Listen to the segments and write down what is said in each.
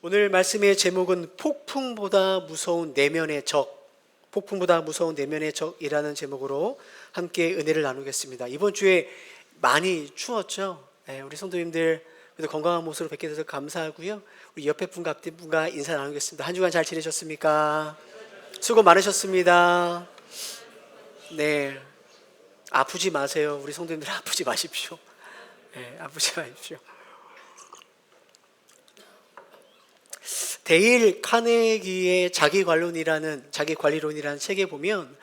오늘 말씀의 제목은 폭풍보다 무서운 내면의 적, 폭풍보다 무서운 내면의 적이라는 제목으로 함께 은혜를 나누겠습니다. 이번 주에 많이 추웠죠? 우리 성도님들 그래도 건강한 모습으로 뵙게 돼서 감사하고요. 우리 옆에 분과 앞뒤 분과 인사 나누겠습니다. 한 주간 잘 지내셨습니까? 수고 많으셨습니다. 네, 아프지 마세요. 우리 성도님들 아프지 마십시오. 아프지 마십시오. 데일 카네기의 자기관리론이라는 책에 보면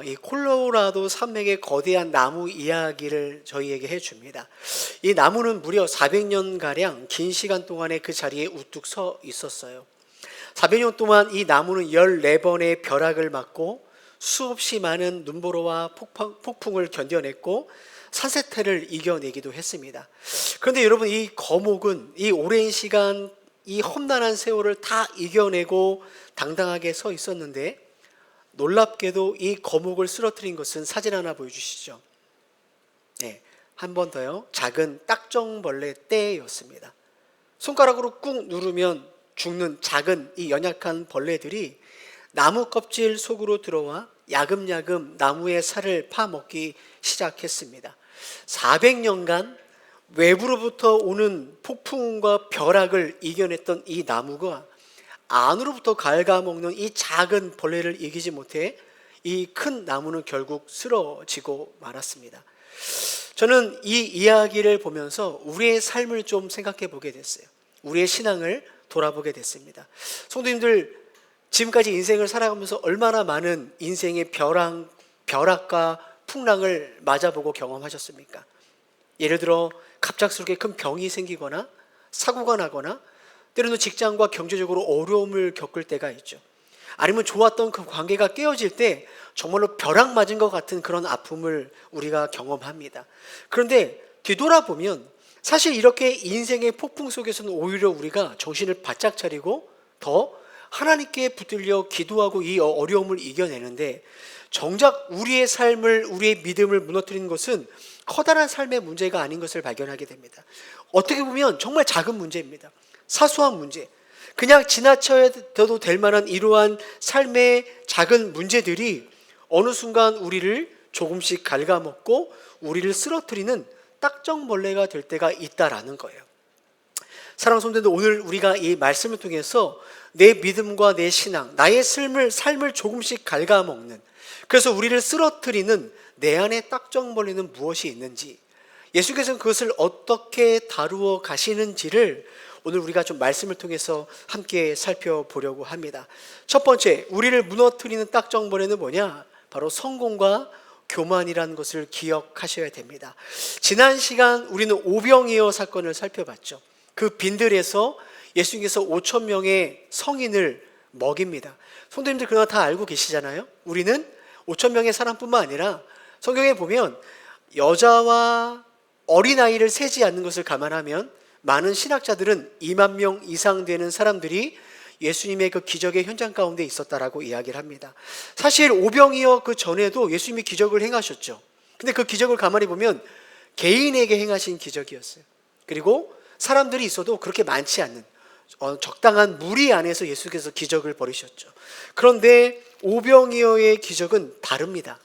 이 콜로라도 산맥의 거대한 나무 이야기를 저희에게 해줍니다. 이 나무는 무려 400년가량 긴 시간 동안에 그 자리에 우뚝 서 있었어요. 400년 동안 이 나무는 14번의 벼락을 맞고 수없이 많은 눈보라와 폭풍을 견뎌냈고 산세태를 이겨내기도 했습니다. 그런데 여러분, 이 거목은 이 오랜 시간 이 험난한 세월을 다 이겨내고 당당하게 서 있었는데, 놀랍게도 이 거목을 쓰러뜨린 것은 사진 하나 보여주시죠. 네, 한 번 더요. 작은 딱정벌레 떼였습니다. 손가락으로 꾹 누르면 죽는 작은 이 연약한 벌레들이 나무 껍질 속으로 들어와 야금야금 나무의 살을 파먹기 시작했습니다. 400년간 외부로부터 오는 폭풍과 벼락을 이겨냈던 이 나무가 안으로부터 갉아먹는 이 작은 벌레를 이기지 못해 이 큰 나무는 결국 쓰러지고 말았습니다. 저는 이 이야기를 보면서 우리의 삶을 좀 생각해 보게 됐어요. 우리의 신앙을 돌아보게 됐습니다. 성도님들, 지금까지 인생을 살아가면서 얼마나 많은 인생의 벼락과 풍랑을 맞아보고 경험하셨습니까? 예를 들어 갑작스럽게 큰 병이 생기거나 사고가 나거나 때로는 직장과 경제적으로 어려움을 겪을 때가 있죠. 아니면 좋았던 그 관계가 깨어질 때 정말로 벼락 맞은 것 같은 그런 아픔을 우리가 경험합니다. 그런데 뒤돌아보면 사실 이렇게 인생의 폭풍 속에서는 오히려 우리가 정신을 바짝 차리고 더 하나님께 붙들려 기도하고 이 어려움을 이겨내는데, 정작 우리의 삶을, 우리의 믿음을 무너뜨리는 것은 커다란 삶의 문제가 아닌 것을 발견하게 됩니다. 어떻게 보면 정말 작은 문제입니다. 사소한 문제, 그냥 지나쳐도 될 만한 이러한 삶의 작은 문제들이 어느 순간 우리를 조금씩 갉아먹고 우리를 쓰러뜨리는 딱정벌레가 될 때가 있다라는 거예요. 사랑하는 성도님들, 오늘 우리가 이 말씀을 통해서 내 믿음과 내 신앙, 나의 삶을 조금씩 갉아먹는, 그래서 우리를 쓰러뜨리는 내 안에 딱정벌레는 무엇이 있는지, 예수께서는 그것을 어떻게 다루어 가시는지를 오늘 우리가 좀 말씀을 통해서 함께 살펴보려고 합니다. 첫 번째, 우리를 무너뜨리는 딱정벌레는 뭐냐? 바로 성공과 교만이라는 것을 기억하셔야 됩니다. 지난 시간 우리는 오병이어 사건을 살펴봤죠. 그 빈들에서 예수님께서 5천 명의 성인을 먹입니다. 성도님들 그거 다 알고 계시잖아요. 우리는 5천 명의 사람뿐만 아니라 성경에 보면 여자와 어린아이를 세지 않는 것을 감안하면 많은 신학자들은 2만 명 이상 되는 사람들이 예수님의 그 기적의 현장 가운데 있었다라고 이야기를 합니다. 사실 오병이어 그 전에도 예수님이 기적을 행하셨죠. 근데 그 기적을 가만히 보면 개인에게 행하신 기적이었어요. 그리고 사람들이 있어도 그렇게 많지 않는 적당한 무리 안에서 예수께서 기적을 벌이셨죠. 그런데 오병이어의 기적은 다릅니다.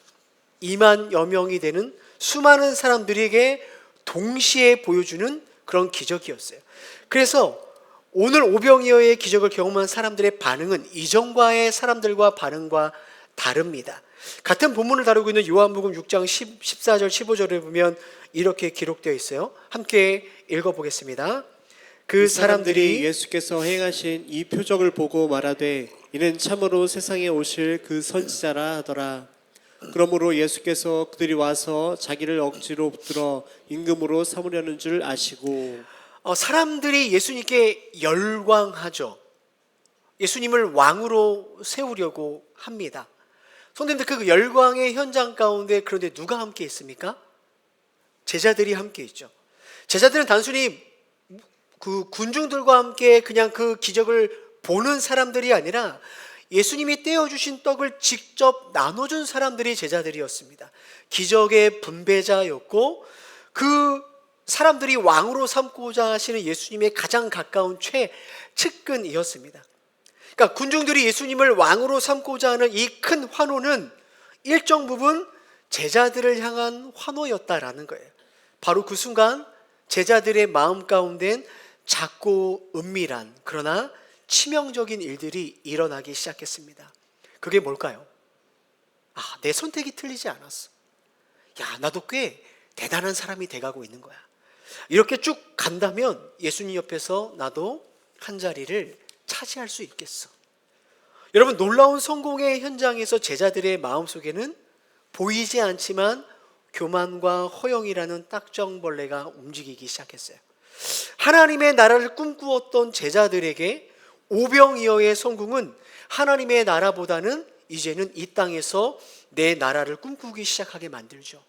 2만여 명이 되는 수많은 사람들에게 동시에 보여주는 그런 기적이었어요. 그래서 오늘 오병이어의 기적을 경험한 사람들의 반응은 이전과의 사람들과 반응과 다릅니다. 같은 본문을 다루고 있는 요한복음 6장 14절 15절에 보면 이렇게 기록되어 있어요. 함께 읽어보겠습니다. 그 사람들이 예수께서 행하신 이 표적을 보고 말하되 이는 참으로 세상에 오실 그 선지자라 하더라. 그러므로 예수께서 그들이 와서 자기를 억지로 붙들어 임금으로 삼으려는 줄 아시고, 사람들이 예수님께 열광하죠. 예수님을 왕으로 세우려고 합니다. 성도님들, 그 열광의 현장 가운데 그런데 누가 함께 있습니까? 제자들이 함께 있죠. 제자들은 단순히 그 군중들과 함께 그냥 그 기적을 보는 사람들이 아니라 예수님이 떼어주신 떡을 직접 나눠준 사람들이 제자들이었습니다. 기적의 분배자였고 그 사람들이 왕으로 삼고자 하시는 예수님의 가장 가까운 최측근이었습니다. 그러니까 군중들이 예수님을 왕으로 삼고자 하는 이 큰 환호는 일정 부분 제자들을 향한 환호였다라는 거예요. 바로 그 순간 제자들의 마음 가운데는 작고 은밀한 그러나 치명적인 일들이 일어나기 시작했습니다. 그게 뭘까요? 내 선택이 틀리지 않았어. 나도 꽤 대단한 사람이 돼가고 있는 거야. 이렇게 쭉 간다면 예수님 옆에서 나도 한 자리를 차지할 수 있겠어. 여러분, 놀라운 성공의 현장에서 제자들의 마음속에는 보이지 않지만 교만과 허영이라는 딱정벌레가 움직이기 시작했어요. 하나님의 나라를 꿈꾸었던 제자들에게 오병이어의 성공은 하나님의 나라보다는 이제는 이 땅에서 내 나라를 꿈꾸기 시작하게 만들죠.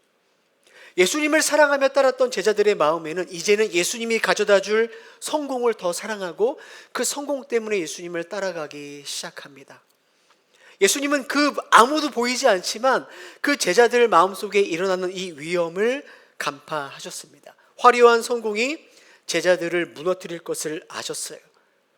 예수님을 사랑하며 따랐던 제자들의 마음에는 이제는 예수님이 가져다 줄 성공을 더 사랑하고 그 성공 때문에 예수님을 따라가기 시작합니다. 예수님은 그 아무도 보이지 않지만 그 제자들 마음속에 일어나는 이 위험을 간파하셨습니다. 화려한 성공이 제자들을 무너뜨릴 것을 아셨어요.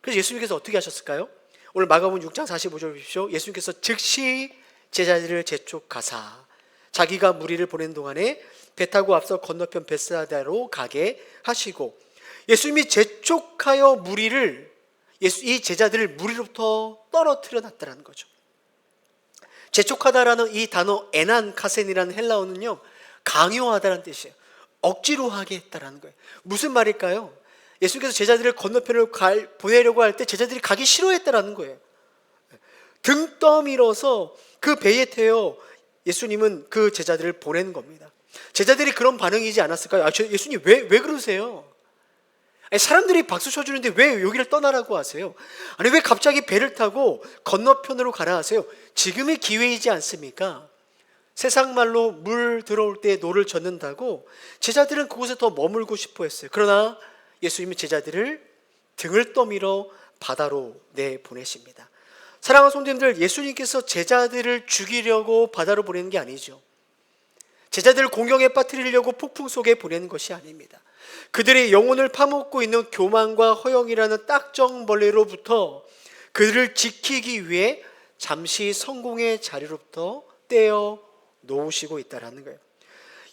그래서 예수님께서 어떻게 하셨을까요? 오늘 마가복음 6장 45절 보십시오. 예수님께서 즉시 제자들을 재촉하사 자기가 무리를 보낸 동안에 배 타고 앞서 건너편 벳사다로 가게 하시고, 예수님이 재촉하여 이 제자들을 무리로부터 떨어뜨려 놨다는 거죠. 재촉하다라는 이 단어 에난카센이라는 헬라어는요, 강요하다라는 뜻이에요. 억지로 하게 했다라는 거예요. 무슨 말일까요? 예수님께서 제자들을 건너편을 보내려고 할 때 제자들이 가기 싫어했다라는 거예요. 등 떠밀어서 그 배에 태워 예수님은 그 제자들을 보낸 겁니다. 제자들이 그런 반응이지 않았을까요? 예수님 왜 그러세요? 사람들이 박수 쳐주는데 왜 여기를 떠나라고 하세요? 왜 갑자기 배를 타고 건너편으로 가라 하세요? 지금의 기회이지 않습니까? 세상 말로 물 들어올 때 노를 젓는다고 제자들은 그곳에 더 머물고 싶어 했어요. 그러나 예수님이 제자들을 등을 떠밀어 바다로 내보내십니다. 사랑하는 성도님들, 예수님께서 제자들을 죽이려고 바다로 보내는 게 아니죠. 제자들을 공경에 빠뜨리려고 폭풍 속에 보내는 것이 아닙니다. 그들의 영혼을 파먹고 있는 교만과 허영이라는 딱정벌레로부터 그들을 지키기 위해 잠시 성공의 자리로부터 떼어 놓으시고 있다는 거예요.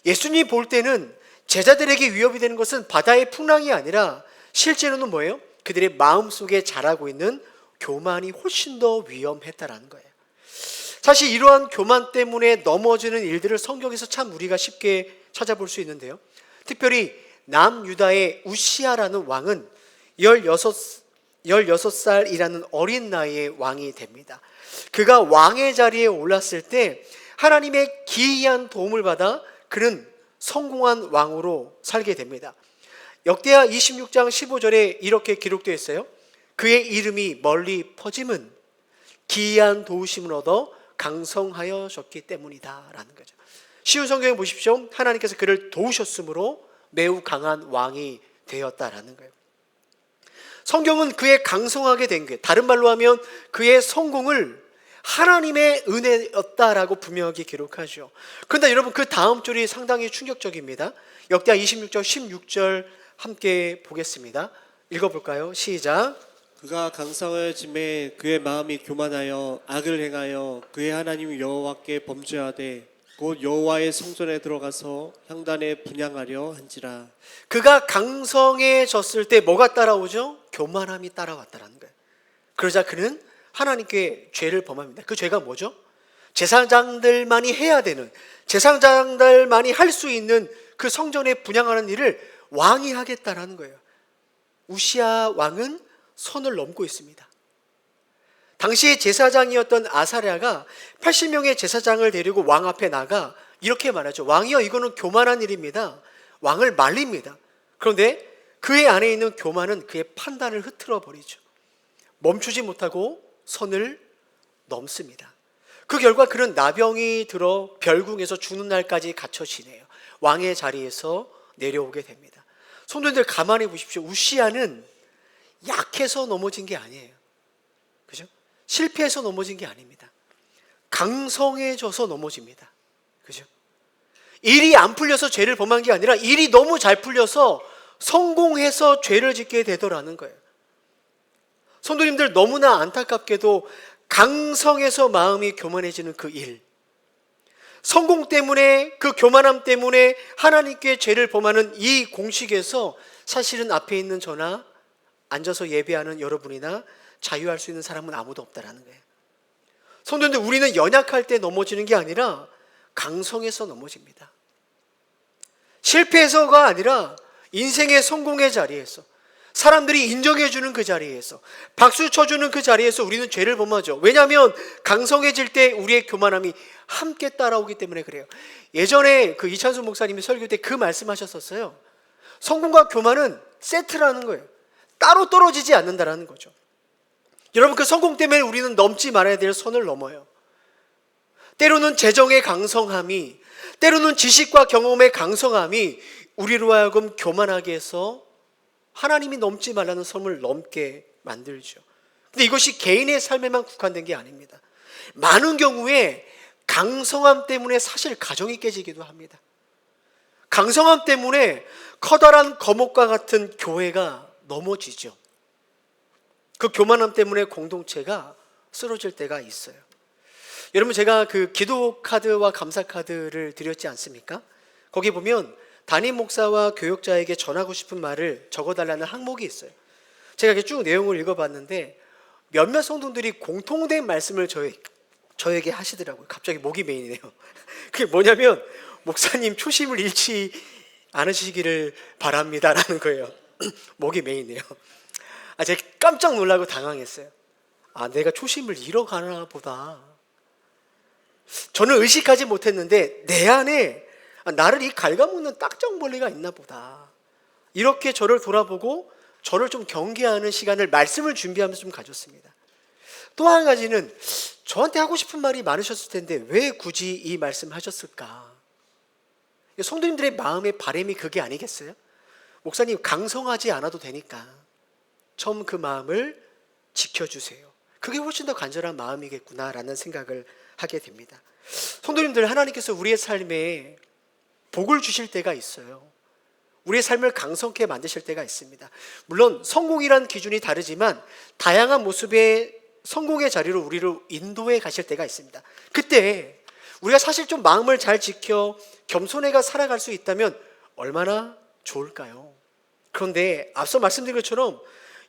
예수님이 볼 때는 제자들에게 위협이 되는 것은 바다의 풍랑이 아니라 실제로는 뭐예요? 그들의 마음속에 자라고 있는 교만이 훨씬 더 위험했다라는 거예요. 사실 이러한 교만 때문에 넘어지는 일들을 성경에서 참 우리가 쉽게 찾아볼 수 있는데요. 특별히 남유다의 우시아라는 왕은 16살이라는 어린 나이에 왕이 됩니다. 그가 왕의 자리에 올랐을 때 하나님의 기이한 도움을 받아 그는 성공한 왕으로 살게 됩니다. 역대하 26장 15절에 이렇게 기록되어 있어요. 그의 이름이 멀리 퍼짐은 기이한 도우심을 얻어 강성하여졌기 때문이다 라는 거죠. 쉬운 성경에 보십시오. 하나님께서 그를 도우셨으므로 매우 강한 왕이 되었다라는 거예요. 성경은 그의 강성하게 된 게, 다른 말로 하면 그의 성공을 하나님의 은혜였다라고 분명하게 기록하죠. 그런데 여러분, 그 다음 줄이 상당히 충격적입니다. 역대하 26장 16절 함께 보겠습니다. 읽어볼까요? 시작. 그가 강성하여짐에 그의 마음이 교만하여 악을 행하여 그의 하나님 여호와께 범죄하되 곧 여호와의 성전에 들어가서 향단에 분향하려 한지라. 그가 강성해졌을 때 뭐가 따라오죠? 교만함이 따라왔다는 거예요. 그러자 그는 하나님께 죄를 범합니다. 그 죄가 뭐죠? 제사장들만이 해야 되는, 제사장들만이 할 수 있는 그 성전에 분향하는 일을 왕이 하겠다라는 거예요. 우시아 왕은 선을 넘고 있습니다. 당시 제사장이었던 아사랴가 80명의 제사장을 데리고 왕 앞에 나가 이렇게 말하죠. 왕이여, 이거는 교만한 일입니다. 왕을 말립니다. 그런데 그의 안에 있는 교만은 그의 판단을 흐트러 버리죠. 멈추지 못하고 선을 넘습니다. 그 결과 그는 나병이 들어 별궁에서 죽는 날까지 갇혀 지내요. 왕의 자리에서 내려오게 됩니다. 성도님들 가만히 보십시오. 우시아는 약해서 넘어진 게 아니에요. 그죠? 실패해서 넘어진 게 아닙니다. 강성해져서 넘어집니다. 그죠? 일이 안 풀려서 죄를 범한 게 아니라 일이 너무 잘 풀려서 성공해서 죄를 짓게 되더라는 거예요. 성도님들, 너무나 안타깝게도 강성해서 마음이 교만해지는 그 일, 성공 때문에, 그 교만함 때문에 하나님께 죄를 범하는 이 공식에서 사실은 앞에 있는 저나 앉아서 예배하는 여러분이나 자유할 수 있는 사람은 아무도 없다라는 거예요. 성도님들, 우리는 연약할 때 넘어지는 게 아니라 강성해서 넘어집니다. 실패해서가 아니라 인생의 성공의 자리에서, 사람들이 인정해주는 그 자리에서, 박수 쳐주는 그 자리에서 우리는 죄를 범하죠. 왜냐하면 강성해질 때 우리의 교만함이 함께 따라오기 때문에 그래요. 예전에 그 이찬수 목사님이 설교 때 그 말씀하셨었어요. 성공과 교만은 세트라는 거예요. 따로 떨어지지 않는다라는 거죠. 여러분, 그 성공 때문에 우리는 넘지 말아야 될 선을 넘어요. 때로는 재정의 강성함이, 때로는 지식과 경험의 강성함이 우리로 하여금 교만하게 해서 하나님이 넘지 말라는 선을 넘게 만들죠. 근데 이것이 개인의 삶에만 국한된 게 아닙니다. 많은 경우에 강성함 때문에 사실 가정이 깨지기도 합니다. 강성함 때문에 커다란 거목과 같은 교회가 넘어지죠. 그 교만함 때문에 공동체가 쓰러질 때가 있어요. 여러분, 제가 그 기도 카드와 감사 카드를 드렸지 않습니까? 거기 보면 담임 목사와 교역자에게 전하고 싶은 말을 적어달라는 항목이 있어요. 제가 이렇게 쭉 내용을 읽어봤는데 몇몇 성도들이 공통된 말씀을 저에게 하시더라고요. 갑자기 목이 메이네요. 그게 뭐냐면, 목사님 초심을 잃지 않으시기를 바랍니다라는 거예요. 목이 메이네요. 제가 깜짝 놀라고 당황했어요. 내가 초심을 잃어가나 보다. 저는 의식하지 못했는데 내 안에 나를 이 갉아먹는 딱정벌레가 있나 보다. 이렇게 저를 돌아보고 저를 좀 경계하는 시간을 말씀을 준비하면서 좀 가졌습니다. 또 한 가지는, 저한테 하고 싶은 말이 많으셨을 텐데 왜 굳이 이 말씀을 하셨을까? 성도님들의 마음의 바람이 그게 아니겠어요? 목사님, 강성하지 않아도 되니까 처음 그 마음을 지켜주세요. 그게 훨씬 더 간절한 마음이겠구나라는 생각을 하게 됩니다. 성도님들, 하나님께서 우리의 삶에 복을 주실 때가 있어요. 우리의 삶을 강성케 만드실 때가 있습니다. 물론 성공이란 기준이 다르지만 다양한 모습의 성공의 자리로 우리를 인도해 가실 때가 있습니다. 그때 우리가 사실 좀 마음을 잘 지켜 겸손해가 살아갈 수 있다면 얼마나 좋을까요? 그런데 앞서 말씀드린 것처럼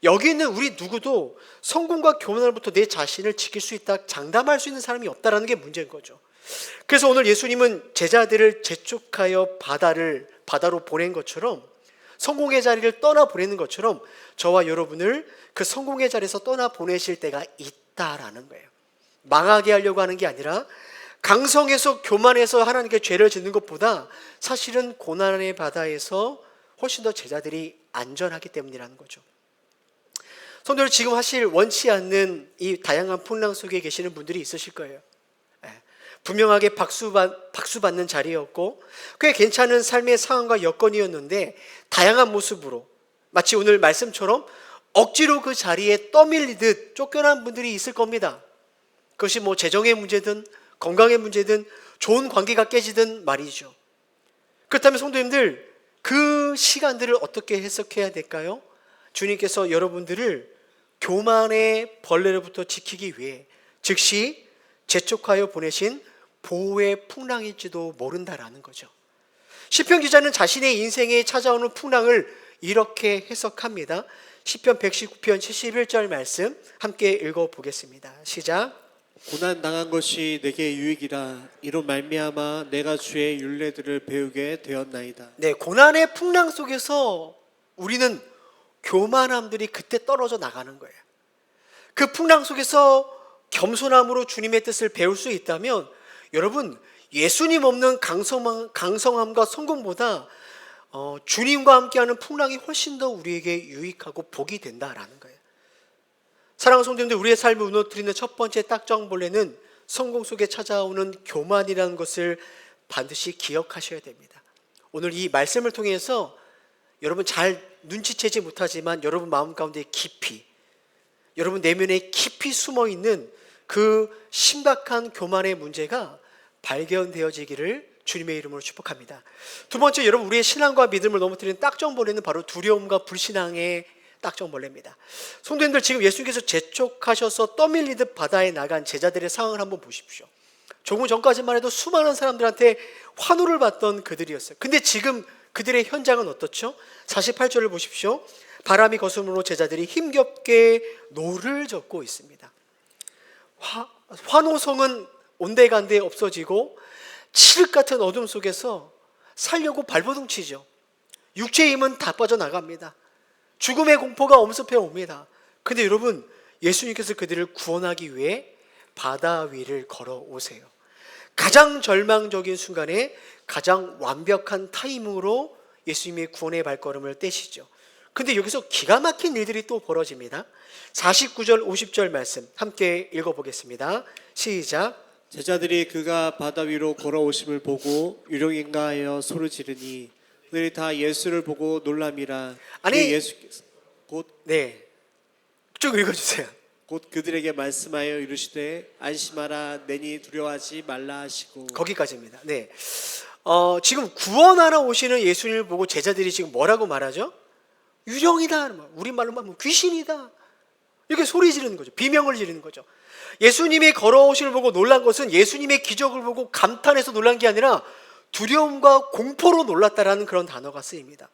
여기 있는 우리 누구도 성공과 교만으로부터 내 자신을 지킬 수 있다 장담할 수 있는 사람이 없다는 게 문제인 거죠. 그래서 오늘 예수님은 제자들을 재촉하여 바다로 보낸 것처럼, 성공의 자리를 떠나 보내는 것처럼 저와 여러분을 그 성공의 자리에서 떠나 보내실 때가 있다라는 거예요. 망하게 하려고 하는 게 아니라 강성해서 교만해서 하나님께 죄를 짓는 것보다 사실은 고난의 바다에서 훨씬 더 제자들이 안전하기 때문이라는 거죠. 성도들, 지금 사실 원치 않는 이 다양한 풍랑 속에 계시는 분들이 있으실 거예요. 분명하게 박수받는 자리였고 꽤 괜찮은 삶의 상황과 여건이었는데 다양한 모습으로, 마치 오늘 말씀처럼 억지로 그 자리에 떠밀리듯 쫓겨난 분들이 있을 겁니다. 그것이 뭐 재정의 문제든 건강의 문제든 좋은 관계가 깨지든 말이죠. 그렇다면 성도님들, 그 시간들을 어떻게 해석해야 될까요? 주님께서 여러분들을 교만의 벌레로부터 지키기 위해 즉시 재촉하여 보내신 보호의 풍랑일지도 모른다라는 거죠. 시편 기자는 자신의 인생에 찾아오는 풍랑을 이렇게 해석합니다. 시편 119편 71절 말씀 함께 읽어보겠습니다. 시작. 고난 당한 것이 내게 유익이라. 이로 말미암아 내가 주의 율례들을 배우게 되었나이다. 네, 고난의 풍랑 속에서 우리는 교만함들이 그때 떨어져 나가는 거예요. 그 풍랑 속에서 겸손함으로 주님의 뜻을 배울 수 있다면, 여러분, 예수님 없는 강성함과 성공보다 주님과 함께하는 풍랑이 훨씬 더 우리에게 유익하고 복이 된다라는 거예요. 사랑하는 성도님들, 우리의 삶을 무너뜨리는 첫 번째 딱정벌레는 성공 속에 찾아오는 교만이라는 것을 반드시 기억하셔야 됩니다. 오늘 이 말씀을 통해서 여러분 잘 눈치채지 못하지만 여러분 마음 가운데 깊이, 여러분 내면에 깊이 숨어있는 그 심각한 교만의 문제가 발견되어지기를 주님의 이름으로 축복합니다. 두 번째, 여러분, 우리의 신앙과 믿음을 넘어뜨리는 딱정벌레는 바로 두려움과 불신앙의 딱정벌레입니다. 성도님들, 지금 예수님께서 재촉하셔서 떠밀리듯 바다에 나간 제자들의 상황을 한번 보십시오. 조금 전까지만 해도 수많은 사람들한테 환호를 받던 그들이었어요. 근데 지금 그들의 현장은 어떻죠? 48절을 보십시오. 바람이 거스름으로 제자들이 힘겹게 노를 젓고 있습니다. 환호성은 온데간데 없어지고 칠흑 같은 어둠 속에서 살려고 발버둥 치죠. 육체의 힘은 다 빠져나갑니다. 죽음의 공포가 엄습해 옵니다. 근데 여러분, 예수님께서 그들을 구원하기 위해 바다 위를 걸어오세요. 가장 절망적인 순간에 가장 완벽한 타이밍으로 예수님의 구원의 발걸음을 떼시죠. 근데 여기서 기가 막힌 일들이 또 벌어집니다. 49절 50절 말씀 함께 읽어보겠습니다. 시작. 제자들이 그가 바다 위로 걸어오심을 보고 유령인가 하여 소리 지르니 그들이 다 예수를 보고 놀람이라. 아니, 예수께서 네, 쭉 읽어주세요. 곧 그들에게 말씀하여 이르시되 안심하라 내니 두려워하지 말라 하시고. 거기까지입니다. 네, 지금 구원하러 오시는 예수님을 보고 제자들이 지금 뭐라고 말하죠? 유령이다, 우리말로 하면 귀신이다, 이렇게 소리 지르는 거죠. 비명을 지르는 거죠. 예수님이 걸어오심을 보고 놀란 것은 예수님의 기적을 보고 감탄해서 놀란 게 아니라 두려움과 공포로 놀랐다라는 그런 단어가 쓰입니다.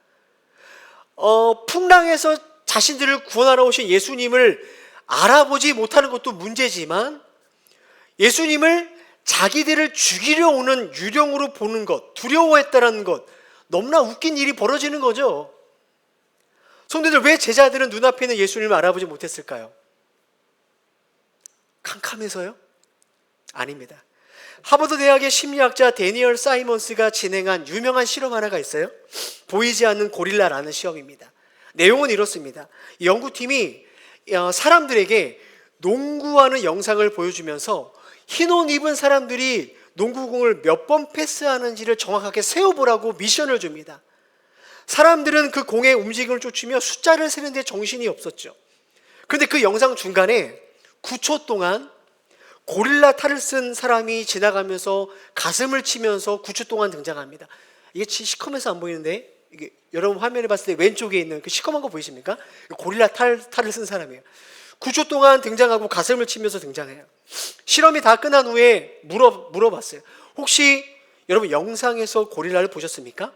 풍랑에서 자신들을 구원하러 오신 예수님을 알아보지 못하는 것도 문제지만 예수님을 자기들을 죽이려 오는 유령으로 보는 것, 두려워했다라는 것, 너무나 웃긴 일이 벌어지는 거죠. 성도들, 왜 제자들은 눈앞에 있는 예수님을 알아보지 못했을까요? 캄캄해서요? 아닙니다. 하버드 대학의 심리학자 데니얼 사이먼스가 진행한 유명한 실험 하나가 있어요. 보이지 않는 고릴라라는 시험입니다. 내용은 이렇습니다. 연구팀이 사람들에게 농구하는 영상을 보여주면서 흰 옷 입은 사람들이 농구공을 몇 번 패스하는지를 정확하게 세어보라고 미션을 줍니다. 사람들은 그 공의 움직임을 쫓으며 숫자를 세는데 정신이 없었죠. 그런데 그 영상 중간에 9초 동안 고릴라 탈을 쓴 사람이 지나가면서 가슴을 치면서 9초 동안 등장합니다. 이게 시커매서 안 보이는데, 이게 여러분 화면에 봤을 때 왼쪽에 있는 그 시커먼 거 보이십니까? 고릴라 탈을 쓴 사람이에요. 9초 동안 등장하고 가슴을 치면서 등장해요. 실험이 다 끝난 후에 물어봤어요. 혹시 여러분 영상에서 고릴라를 보셨습니까?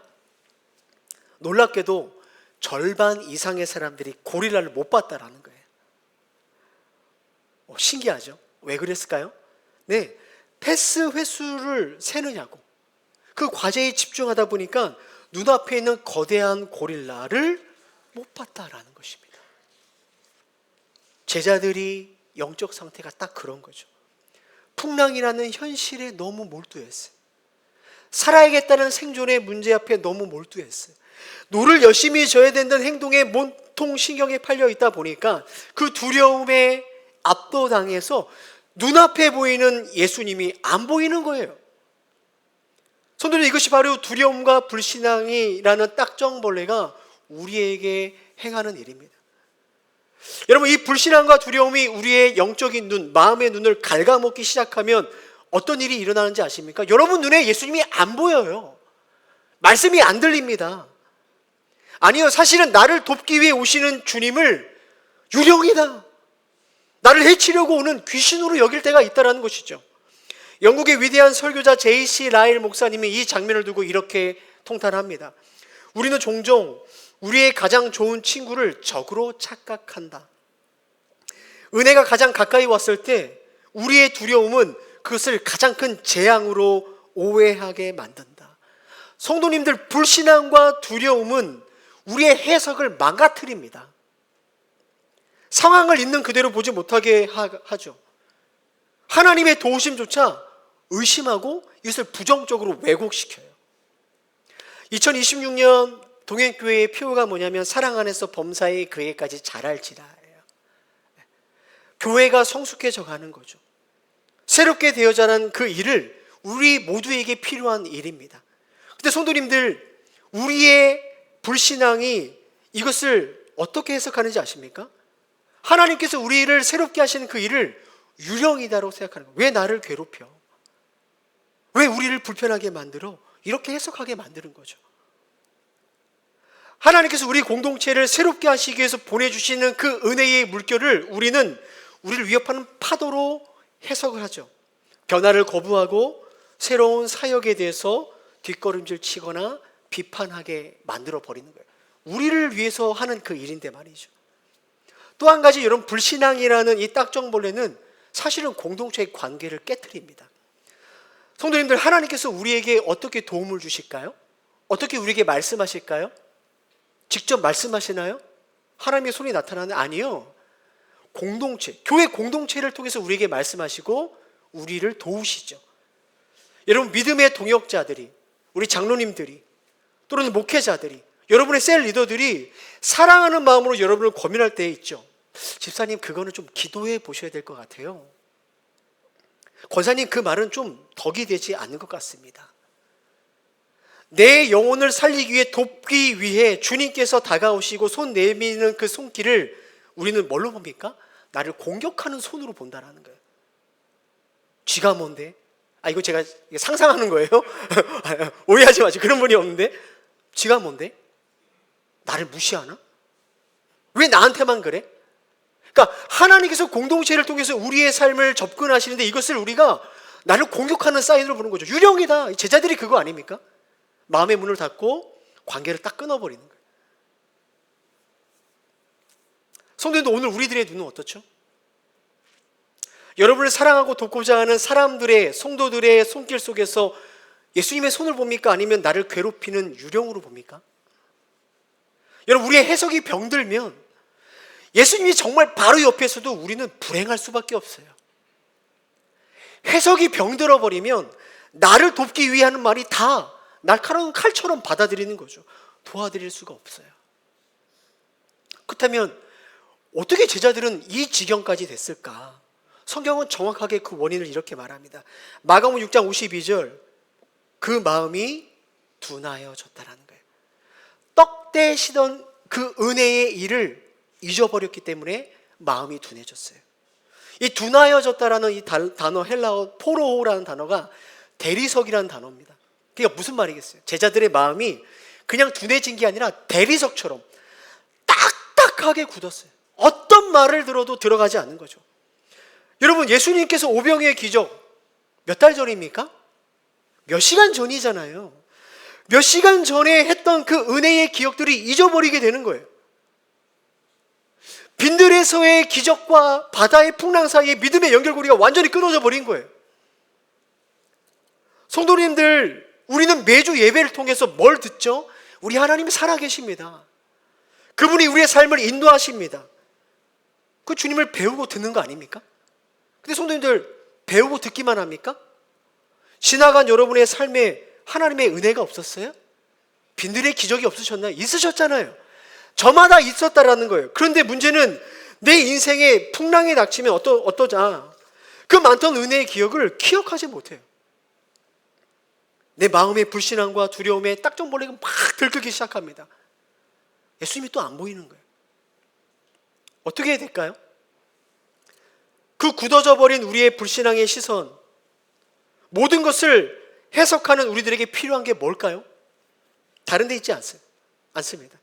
놀랍게도 절반 이상의 사람들이 고릴라를 못 봤다라는 거예요. 신기하죠? 왜 그랬을까요? 네, 패스 횟수를 세느냐고, 그 과제에 집중하다 보니까 눈앞에 있는 거대한 고릴라를 못 봤다라는 것입니다. 제자들이 영적 상태가 딱 그런 거죠. 풍랑이라는 현실에 너무 몰두했어요. 살아야겠다는 생존의 문제 앞에 너무 몰두했어요. 노를 열심히 져야 된다는 행동에 몸통 신경에 팔려 있다 보니까 그 두려움에 압도당해서 눈앞에 보이는 예수님이 안 보이는 거예요. 성도들, 이것이 바로 두려움과 불신앙이라는 딱정벌레가 우리에게 행하는 일입니다. 여러분, 이 불신앙과 두려움이 우리의 영적인 눈, 마음의 눈을 갉아먹기 시작하면 어떤 일이 일어나는지 아십니까? 여러분 눈에 예수님이 안 보여요. 말씀이 안 들립니다. 아니요, 사실은 나를 돕기 위해 오시는 주님을 유령이다, 나를 해치려고 오는 귀신으로 여길 때가 있다는 것이죠. 영국의 위대한 설교자 J.C. 라일 목사님이 이 장면을 두고 이렇게 통탄합니다. 우리는 종종 우리의 가장 좋은 친구를 적으로 착각한다. 은혜가 가장 가까이 왔을 때 우리의 두려움은 그것을 가장 큰 재앙으로 오해하게 만든다. 성도님들, 불신앙과 두려움은 우리의 해석을 망가뜨립니다. 상황을 있는 그대로 보지 못하게 하죠. 하나님의 도우심조차 의심하고 이것을 부정적으로 왜곡시켜요. 2026년 동행교회의 표어가 뭐냐면 사랑 안에서 범사에 그에까지 자랄지라예요. 교회가 성숙해져 가는 거죠. 새롭게 되어 자란 그 일을 우리 모두에게 필요한 일입니다. 근데 성도님들, 우리의 불신앙이 이것을 어떻게 해석하는지 아십니까? 하나님께서 우리를 새롭게 하시는 그 일을 유령이다라고 생각하는 거예요. 왜 나를 괴롭혀? 왜 우리를 불편하게 만들어? 이렇게 해석하게 만드는 거죠. 하나님께서 우리 공동체를 새롭게 하시기 위해서 보내주시는 그 은혜의 물결을 우리는 우리를 위협하는 파도로 해석을 하죠. 변화를 거부하고 새로운 사역에 대해서 뒷걸음질 치거나 비판하게 만들어 버리는 거예요. 우리를 위해서 하는 그 일인데 말이죠. 또 한 가지, 여러분, 불신앙이라는 이 딱정벌레는 사실은 공동체의 관계를 깨트립니다. 성도님들, 하나님께서 우리에게 어떻게 도움을 주실까요? 어떻게 우리에게 말씀하실까요? 직접 말씀하시나요? 하나님의 손이 나타나는? 아니요. 공동체, 교회 공동체를 통해서 우리에게 말씀하시고 우리를 도우시죠. 여러분, 믿음의 동역자들이, 우리 장로님들이, 또는 목회자들이, 여러분의 셀 리더들이 사랑하는 마음으로 여러분을 고민할 때 있죠. 집사님, 그거는 좀 기도해 보셔야 될 것 같아요. 권사님, 그 말은 좀 덕이 되지 않는 것 같습니다. 내 영혼을 살리기 위해, 돕기 위해 주님께서 다가오시고 손 내미는 그 손길을 우리는 뭘로 봅니까? 나를 공격하는 손으로 본다라는 거예요. 쥐가 뭔데? 이거 제가 상상하는 거예요. 오해하지 마시고, 그런 분이 없는데. 쥐가 뭔데? 나를 무시하나? 왜 나한테만 그래? 그러니까 하나님께서 공동체를 통해서 우리의 삶을 접근하시는데 이것을 우리가 나를 공격하는 사인으로 보는 거죠. 유령이다. 제자들이 그거 아닙니까? 마음의 문을 닫고 관계를 딱 끊어버리는 거예요. 성도님들, 오늘 우리들의 눈은 어떻죠? 여러분을 사랑하고 돕고자 하는 사람들의, 성도들의 손길 속에서 예수님의 손을 봅니까? 아니면 나를 괴롭히는 유령으로 봅니까? 여러분, 우리의 해석이 병들면 예수님이 정말 바로 옆에서도 우리는 불행할 수밖에 없어요. 해석이 병들어 버리면 나를 돕기 위해 하는 말이 다 날카로운 칼처럼 받아들이는 거죠. 도와드릴 수가 없어요. 그렇다면 어떻게 제자들은 이 지경까지 됐을까? 성경은 정확하게 그 원인을 이렇게 말합니다. 마가복음 6장 52절, 그 마음이 둔하여졌다라는 거예요. 떡대시던 그 은혜의 일을 잊어버렸기 때문에 마음이 둔해졌어요. 이 둔하여졌다라는 이 단어, 헬라어 포로호라는 단어가 대리석이라는 단어입니다. 그러니까 무슨 말이겠어요? 제자들의 마음이 그냥 둔해진 게 아니라 대리석처럼 딱딱하게 굳었어요. 어떤 말을 들어도 들어가지 않는 거죠. 여러분, 예수님께서 오병이의 기적 몇 달 전입니까? 몇 시간 전이잖아요. 몇 시간 전에 했던 그 은혜의 기억들이 잊어버리게 되는 거예요. 빈들에서의 기적과 바다의 풍랑 사이의 믿음의 연결고리가 완전히 끊어져 버린 거예요. 성도님들, 우리는 매주 예배를 통해서 뭘 듣죠? 우리 하나님이 살아계십니다. 그분이 우리의 삶을 인도하십니다. 그 주님을 배우고 듣는 거 아닙니까? 근데 성도님들, 배우고 듣기만 합니까? 지나간 여러분의 삶에 하나님의 은혜가 없었어요? 빈들의 기적이 없으셨나요? 있으셨잖아요. 저마다 있었다라는 거예요. 그런데 문제는 내 인생에 풍랑이 닥치면 어떠자? 그 많던 은혜의 기억을 기억하지 못해요. 내 마음의 불신앙과 두려움에 딱정벌레가 막 들끓기 시작합니다. 예수님이 또 안 보이는 거예요. 어떻게 해야 될까요? 그 굳어져 버린 우리의 불신앙의 시선, 모든 것을 해석하는 우리들에게 필요한 게 뭘까요? 다른 데 있지 않습니다.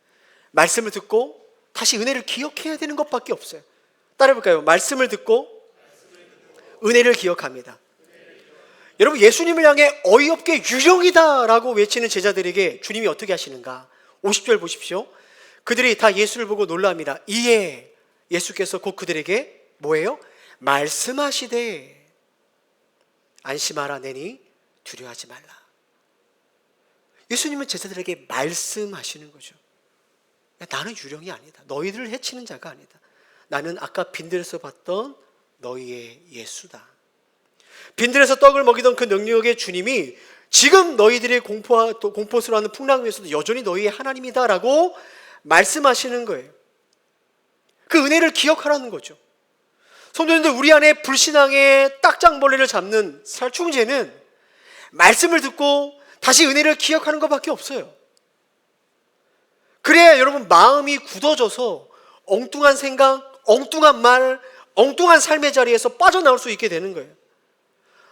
말씀을 듣고 다시 은혜를 기억해야 되는 것밖에 없어요. 따라해볼까요? 말씀을 듣고 은혜를 기억합니다. 여러분, 예수님을 향해 어이없게 유령이다 라고 외치는 제자들에게 주님이 어떻게 하시는가? 50절 보십시오. 그들이 다 예수를 보고 놀라합니다. 이에 예수께서 곧 그들에게 뭐예요? 말씀하시되 안심하라, 내니 두려워하지 말라. 예수님은 제자들에게 말씀하시는 거죠. 나는 유령이 아니다. 너희들을 해치는 자가 아니다. 나는 아까 빈들에서 봤던 너희의 예수다. 빈들에서 떡을 먹이던 그 능력의 주님이 지금 너희들의 공포스러워하는 풍랑 위에서도 여전히 너희의 하나님이다라고 말씀하시는 거예요. 그 은혜를 기억하라는 거죠. 성도님들, 우리 안에 불신앙의 딱장벌레를 잡는 살충제는 말씀을 듣고 다시 은혜를 기억하는 것밖에 없어요. 그래야 여러분, 마음이 굳어져서 엉뚱한 생각, 엉뚱한 말, 엉뚱한 삶의 자리에서 빠져나올 수 있게 되는 거예요.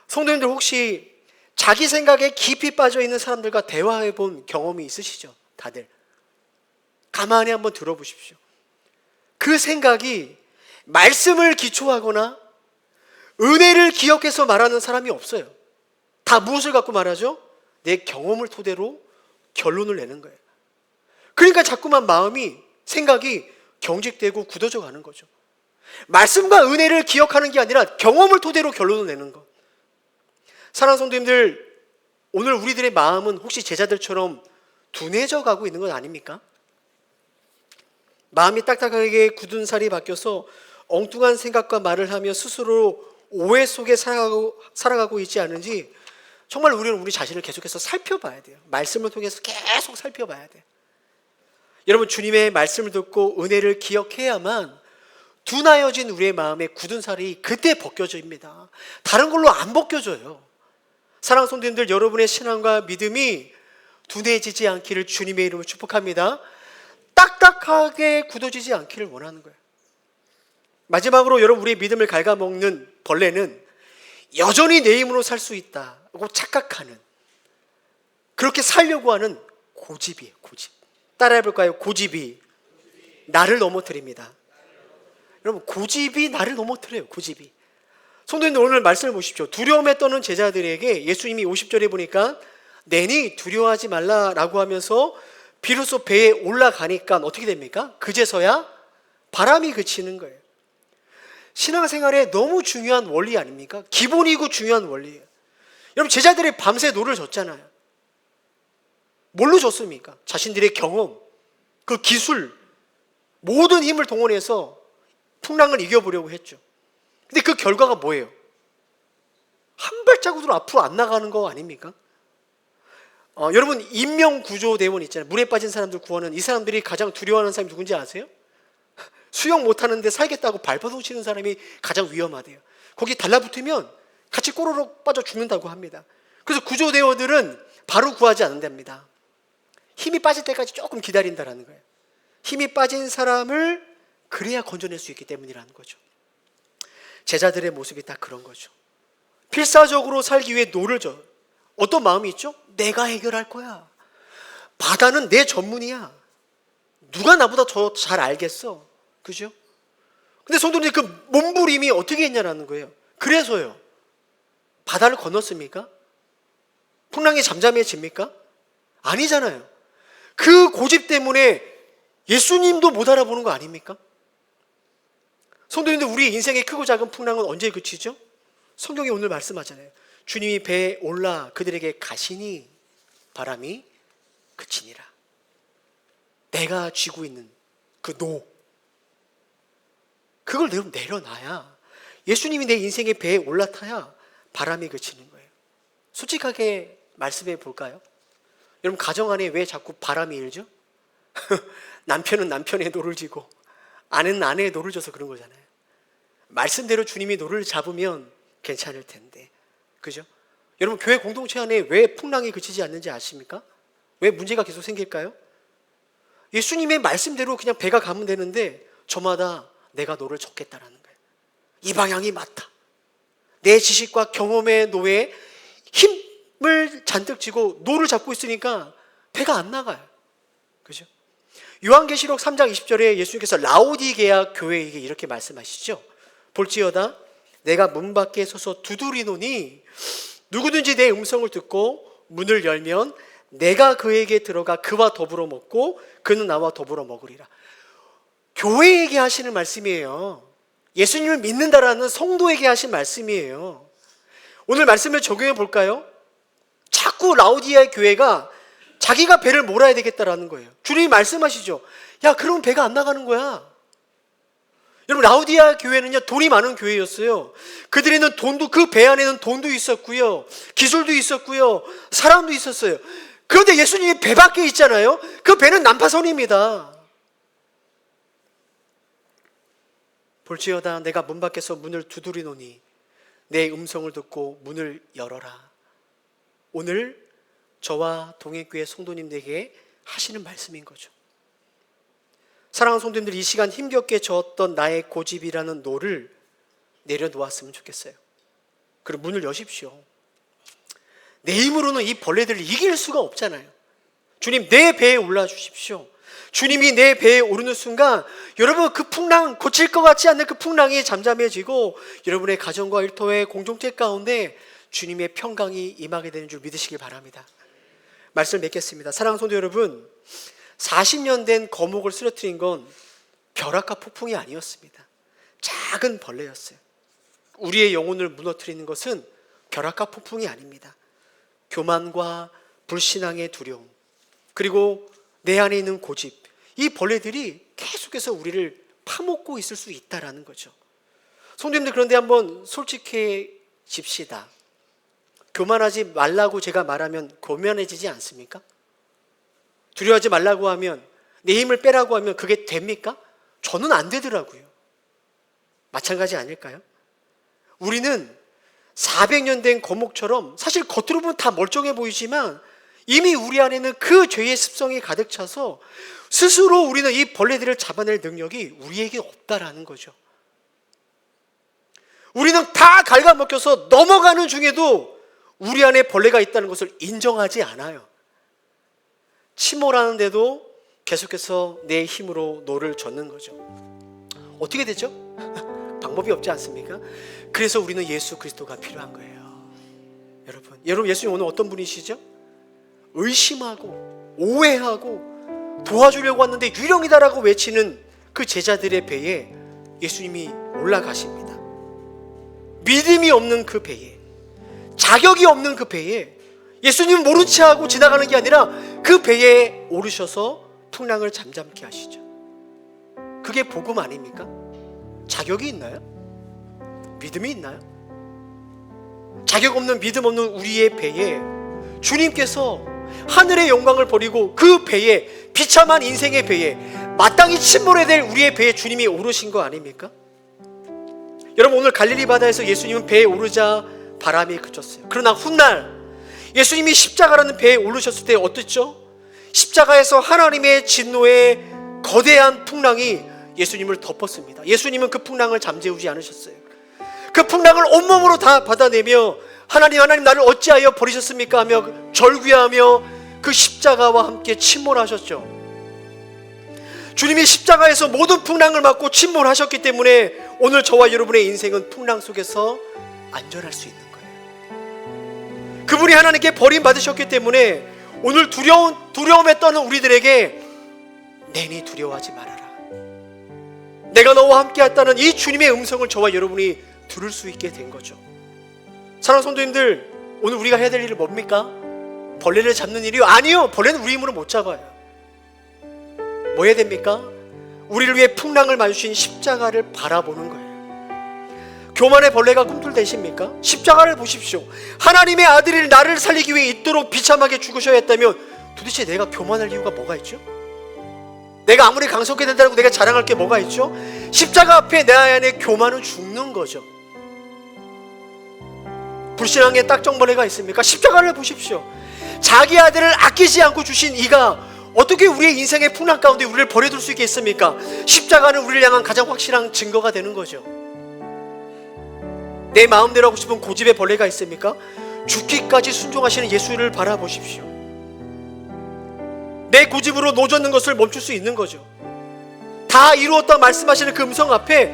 성도님들, 혹시 자기 생각에 깊이 빠져 있는 사람들과 대화해 본 경험이 있으시죠? 다들. 가만히 한번 들어보십시오. 그 생각이 말씀을 기초하거나 은혜를 기억해서 말하는 사람이 없어요. 다 무엇을 갖고 말하죠? 내 경험을 토대로 결론을 내는 거예요. 그러니까 자꾸만 마음이, 생각이 경직되고 굳어져 가는 거죠. 말씀과 은혜를 기억하는 게 아니라 경험을 토대로 결론을 내는 것. 사랑하는 성도님들, 오늘 우리들의 마음은 혹시 제자들처럼 둔해져 가고 있는 것 아닙니까? 마음이 딱딱하게 굳은 살이 바뀌어서 엉뚱한 생각과 말을 하며 스스로 오해 속에 살아가고 있지 않은지 정말 우리는 우리 자신을 계속해서 살펴봐야 돼요. 말씀을 통해서 계속 살펴봐야 돼요. 여러분, 주님의 말씀을 듣고 은혜를 기억해야만 둔하여진 우리의 마음에 굳은 살이 그때 벗겨집니다. 다른 걸로 안 벗겨져요. 사랑하는 성도님들, 여러분의 신앙과 믿음이 둔해지지 않기를 주님의 이름으로 축복합니다. 딱딱하게 굳어지지 않기를 원하는 거예요. 마지막으로 여러분, 우리의 믿음을 갉아먹는 벌레는 여전히 내 힘으로 살 수 있다고 착각하는, 그렇게 살려고 하는 고집이에요. 고집. 따라해 볼까요? 고집이 나를 넘어뜨립니다. 여러분, 고집이 나를 넘어뜨려요. 고집이. 성도님들, 오늘 말씀을 보십시오. 두려움에 떠는 제자들에게 예수님이 50절에 보니까 내니 두려워하지 말라라고 하면서 비로소 배에 올라가니까 어떻게 됩니까? 그제서야 바람이 그치는 거예요. 신앙생활에 너무 중요한 원리 아닙니까? 기본이고 중요한 원리예요. 여러분, 제자들이 밤새 노를 졌잖아요. 뭘로 졌습니까? 자신들의 경험, 그 기술, 모든 힘을 동원해서 풍랑을 이겨보려고 했죠. 근데 그 결과가 뭐예요? 한 발자국으로 앞으로 안 나가는 거 아닙니까? 여러분, 인명구조대원 있잖아요. 물에 빠진 사람들 구하는, 이 사람들이 가장 두려워하는 사람이 누군지 아세요? 수영 못하는데 살겠다고 발버둥 치는 사람이 가장 위험하대요. 거기 달라붙으면 같이 꼬르륵 빠져 죽는다고 합니다. 그래서 구조대원들은 바로 구하지 않는답니다. 힘이 빠질 때까지 조금 기다린다라는 거예요. 힘이 빠진 사람을 그래야 건져낼 수 있기 때문이라는 거죠. 제자들의 모습이 딱 그런 거죠. 필사적으로 살기 위해 노를 져. 어떤 마음이 있죠? 내가 해결할 거야. 바다는 내 전문이야. 누가 나보다 더 잘 알겠어. 그죠? 근데 성도님, 그 몸부림이 어떻게 했냐라는 거예요. 그래서요, 바다를 건넜습니까? 풍랑이 잠잠해집니까? 아니잖아요. 그 고집 때문에 예수님도 못 알아보는 거 아닙니까? 성도님들, 우리 인생의 크고 작은 풍랑은 언제 그치죠? 성경이 오늘 말씀하잖아요. 주님이 배에 올라 그들에게 가시니 바람이 그치니라. 내가 쥐고 있는 그 노, 그걸 내려놔야, 예수님이 내 인생의 배에 올라타야 바람이 그치는 거예요. 솔직하게 말씀해 볼까요? 여러분, 가정 안에 왜 자꾸 바람이 일죠? 남편은 남편의 노를 지고 아내는 아내의 노를 져서 그런 거잖아요. 말씀대로 주님이 노를 잡으면 괜찮을 텐데, 그죠? 여러분, 교회 공동체 안에 왜 풍랑이 그치지 않는지 아십니까? 왜 문제가 계속 생길까요? 예수님의 말씀대로 그냥 배가 가면 되는데 저마다 내가 노를 젓겠다라는 거예요. 이 방향이 맞다. 내 지식과 경험의 노에 힘을 잔뜩 쥐고 노를 잡고 있으니까 배가 안 나가요. 그죠? 요한계시록 3장 20절에 예수님께서 라오디게아 교회에게 이렇게 말씀하시죠. 볼지어다 내가 문 밖에 서서 두드리노니 누구든지 내 음성을 듣고 문을 열면 내가 그에게 들어가 그와 더불어 먹고 그는 나와 더불어 먹으리라. 교회에게 하시는 말씀이에요. 예수님을 믿는다라는 성도에게 하신 말씀이에요. 오늘 말씀을 적용해 볼까요? 자꾸 라오디아 교회가 자기가 배를 몰아야 되겠다라는 거예요. 주님이 말씀하시죠. 야, 그러면 배가 안 나가는 거야. 여러분, 라오디아 교회는요, 돈이 많은 교회였어요. 그들에는 돈도, 그 배 안에는 돈도 있었고요, 기술도 있었고요, 사람도 있었어요. 그런데 예수님이 배 밖에 있잖아요. 그 배는 난파선입니다. 볼지어다 내가 문 밖에서 문을 두드리노니 내 음성을 듣고 문을 열어라. 오늘 저와 동행교회 성도님들에게 하시는 말씀인 거죠. 사랑하는 성도님들, 이 시간 힘겹게 저었던 나의 고집이라는 노를 내려놓았으면 좋겠어요. 그리고 문을 여십시오. 내 힘으로는 이 벌레들을 이길 수가 없잖아요. 주님, 내 배에 올라주십시오. 주님이 내 배에 오르는 순간 여러분, 그 풍랑, 고칠 것 같지 않는 그 풍랑이 잠잠해지고 여러분의 가정과 일터의 공동체 가운데 주님의 평강이 임하게 되는 줄 믿으시길 바랍니다. 말씀을 맺겠습니다. 사랑하는 성도 여러분, 40년 된 거목을 쓰러뜨린 건 벼락과 폭풍이 아니었습니다. 작은 벌레였어요. 우리의 영혼을 무너뜨리는 것은 벼락과 폭풍이 아닙니다. 교만과 불신앙의 두려움, 그리고 내 안에 있는 고집, 이 벌레들이 계속해서 우리를 파먹고 있을 수 있다라는 거죠. 성도님들, 그런데 한번 솔직해집시다. 교만하지 말라고 제가 말하면 교만해지지 않습니까? 두려워하지 말라고 하면, 내 힘을 빼라고 하면 그게 됩니까? 저는 안 되더라고요. 마찬가지 아닐까요? 우리는 400년 된 거목처럼 사실 겉으로 보면 다 멀쩡해 보이지만 이미 우리 안에는 그 죄의 습성이 가득 차서 스스로 우리는 이 벌레들을 잡아낼 능력이 우리에게 없다라는 거죠. 우리는 다 갉아먹혀서 넘어가는 중에도 우리 안에 벌레가 있다는 것을 인정하지 않아요. 침몰하는데도 계속해서 내 힘으로 노를 젓는 거죠. 어떻게 되죠? 방법이 없지 않습니까? 그래서 우리는 예수 그리스도가 필요한 거예요. 여러분 예수님 오늘 어떤 분이시죠? 의심하고 오해하고 도와주려고 왔는데 유령이다라고 외치는 그 제자들의 배에 예수님이 올라가십니다. 믿음이 없는 그 배에, 자격이 없는 그 배에 예수님은 모른 체 하고 지나가는 게 아니라 그 배에 오르셔서 풍랑을 잠잠케 하시죠. 그게 복음 아닙니까? 자격이 있나요? 믿음이 있나요? 자격 없는 믿음 없는 우리의 배에 주님께서 하늘의 영광을 버리고 그 배에, 비참한 인생의 배에, 마땅히 침몰해야 될 우리의 배에 주님이 오르신 거 아닙니까? 여러분, 오늘 갈릴리 바다에서 예수님은 배에 오르자 바람이 그쳤어요. 그러나 훗날 예수님이 십자가라는 배에 오르셨을 때 어땠죠? 십자가에서 하나님의 진노의 거대한 풍랑이 예수님을 덮었습니다. 예수님은 그 풍랑을 잠재우지 않으셨어요. 그 풍랑을 온몸으로 다 받아내며 하나님 나를 어찌하여 버리셨습니까? 하며 절규하며 그 십자가와 함께 침몰하셨죠. 주님이 십자가에서 모든 풍랑을 맞고 침몰하셨기 때문에 오늘 저와 여러분의 인생은 풍랑 속에서 안전할 수 있는 거예요. 그분이 하나님께 버림받으셨기 때문에 오늘 두려움에 떠는 우리들에게 내니 두려워하지 말아라, 내가 너와 함께 했다는 이 주님의 음성을 저와 여러분이 들을 수 있게 된 거죠. 사랑하는 성도님들, 오늘 우리가 해야 될 일은 뭡니까? 벌레를 잡는 일이요? 아니요, 벌레는 우리 힘으로 못 잡아요. 뭐 해야 됩니까? 우리를 위해 풍랑을 맞으신 십자가를 바라보는 거예요. 교만의 벌레가 꿈틀대십니까? 십자가를 보십시오. 하나님의 아들이 나를 살리기 위해 이토록 비참하게 죽으셔야 했다면 도대체 내가 교만할 이유가 뭐가 있죠? 내가 아무리 강성하게 된다고 내가 자랑할 게 뭐가 있죠? 십자가 앞에 내 안에 교만은 죽는 거죠. 불신앙에 딱정벌레가 있습니까? 십자가를 보십시오. 자기 아들을 아끼지 않고 주신 이가 어떻게 우리의 인생의 풍랑 가운데 우리를 버려둘 수 있겠습니까? 십자가는 우리를 향한 가장 확실한 증거가 되는 거죠. 내 마음대로 하고 싶은 고집의 벌레가 있습니까? 죽기까지 순종하시는 예수를 바라보십시오. 내 고집으로 노젓는 것을 멈출 수 있는 거죠. 다 이루었다 말씀하시는 그 음성 앞에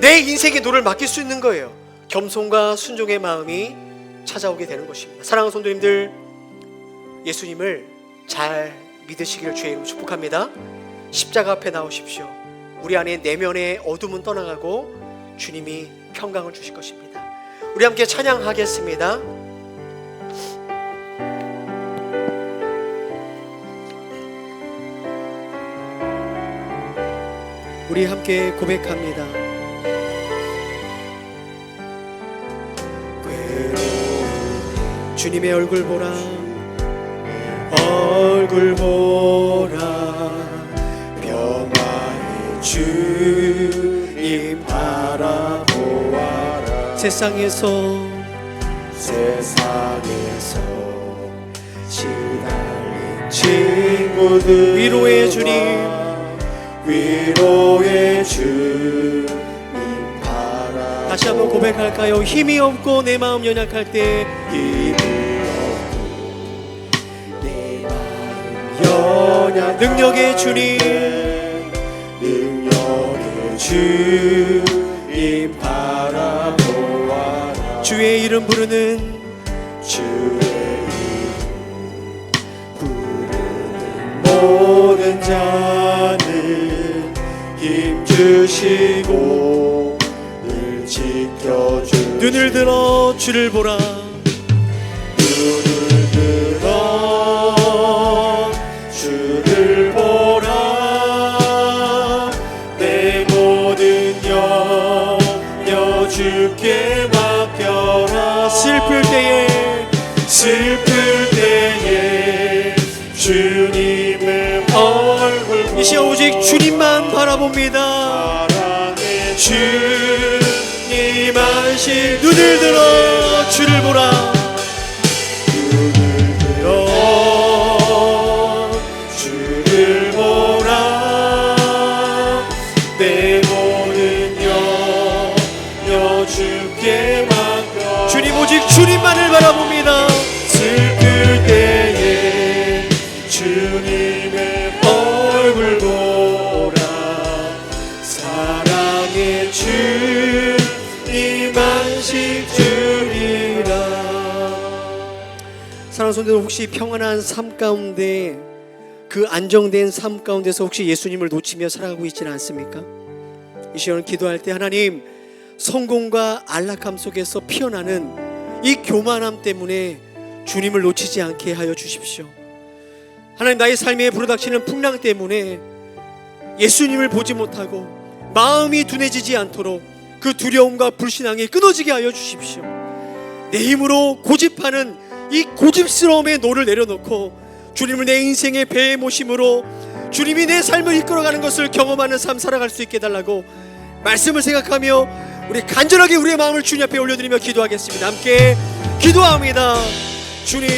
내 인생의 노를 맡길 수 있는 거예요. 겸손과 순종의 마음이 찾아오게 되는 것입니다. 사랑하는 성도님들, 예수님을 잘 믿으시기를 주의 이름으로 축복합니다. 십자가 앞에 나오십시오. 우리 안에 내면의 어둠은 떠나가고 주님이 평강을 주실 것입니다. 우리 함께 찬양하겠습니다. 우리 함께 고백합니다. 주님의 얼굴 보라, 얼굴 보라, 평화의 주님 바라보아라. 세상에서 시달린 친구들 위로의 주님, 위로의 주님 바라. 다시 한번 고백할까요? 힘이 없고 내 마음 연약할 때, 힘이 능력의 주님, 능력의 주님 바라보아라. 주의 이름 부르는 주의 이름 부르는 모든 자는 힘 주시고 늘 지켜주. 눈을 들어 주를 보라. 눈을 들어 주를 보라. 내 모든 염려 주께 맡겨라. 슬플 때에 주님의 얼굴 이 시간 오직 주님만 바라봅니다. 사랑의 주님 안식. 눈을 들어 주를 보라. 주를 보라. 내 모든 염려 주께 맡겨. 주님 오직 주님만을 바라봅니다. 슬플 때에 주님의 얼굴 보라. 사랑의 주님 안식 주리라. 사랑하는 성도들, 혹시 평안한 삶 가운데, 그 안정된 삶 가운데서 혹시 예수님을 놓치며 살아가고 있지는 않습니까? 이 시간 기도할 때 하나님, 성공과 안락함 속에서 피어나는 이 교만함 때문에 주님을 놓치지 않게 하여 주십시오. 하나님, 나의 삶에 불어닥치는 풍랑 때문에 예수님을 보지 못하고 마음이 둔해지지 않도록 그 두려움과 불신앙이 끊어지게 하여 주십시오. 내 힘으로 고집하는 이 고집스러움의 노를 내려놓고 주님을 내 인생의 배에 모심으로 주님이 내 삶을 이끌어가는 것을 경험하는 삶 살아갈 수 있게 해달라고 말씀을 생각하며 우리 간절하게 우리의 마음을 주님 앞에 올려드리며 기도하겠습니다. 함께 기도합니다. 주님,